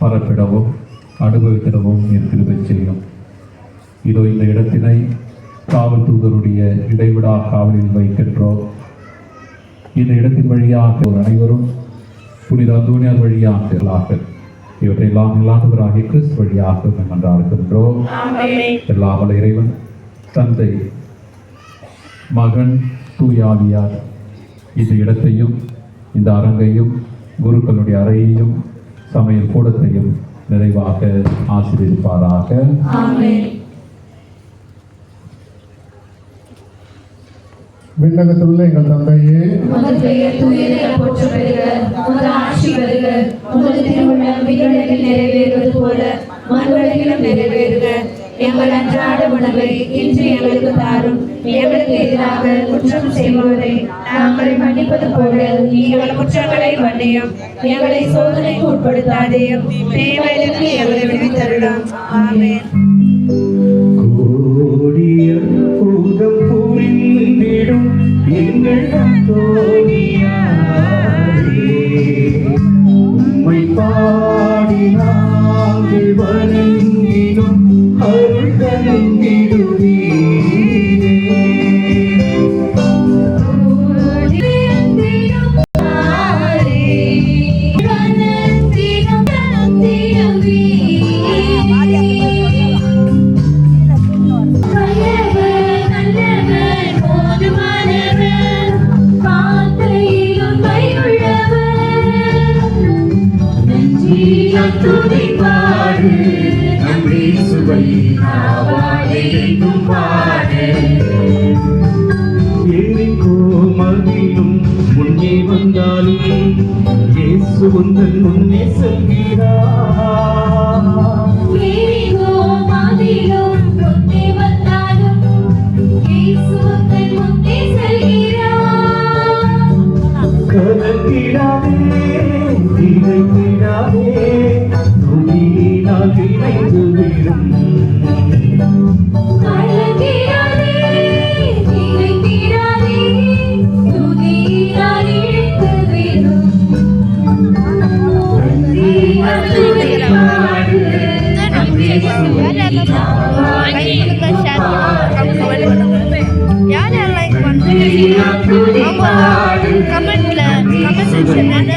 பரப்பிடவும் அனுபவித்திடவும் நீர் கிருபை செய்யும். இதோ இந்த இடத்தினை காவல் தூதருடைய இடைவிடா காவலில் வைக்கின்றோம். இந்த இடத்தின் வழியாக அனைவரும் புனித அந்தோனியார் வழியாக இவற்றையெல்லாம் இல்லாதவராகிய கிறிஸ்து வழியாக நன்றார்கின்றோம். எல்லாம் வல்ல இறைவன் தந்தை, மகன், தூயாவியார் இந்த இடத்தையும் இந்த அரங்கையும் குருக்களுடைய அறையையும் சமையல் கூடத்தையும் நிறைவாக ஆசீர்வதிப்பாராக. விண்ணகத்திலுள்ள எங்கள் தந்தையே, உமது பெயர் தூயது என போற்றப் பெறுக. உமது ஆட்சி வருக. உமது திருவுளம் விண்ணுலகில் நிறைவேறுவது போல மண்ணுலகிலும் நிறைவேறுக. எங்கள் அன்றாட உணவை இன்று எங்களுக்கு தாரும். எங்களுக்கு எதிராக குற்றம் செய்வோரை நாங்கள் மன்னிப்பது போல எங்கள் குற்றங்களை மன்னியும். எங்களை சோதனைக்கு உட்படுத்தாதேயும், தீமையிலிருந்து எங்களை விடுவித்தருளும். ஆமென். உம்மை பாடி நாங்கள் வணங்கினோம், அருள் தந்திடுவீரே. மகிழும் முன்னே வந்தாலும் இயேசு உந்தன் முன்னே செல்கிறார். கலங்கிடாதே, திகைத்திடாதே, துதியினால் இணைந்து விடும். கமெண்ட்ல கமெண்ட் செக்ஷன்ல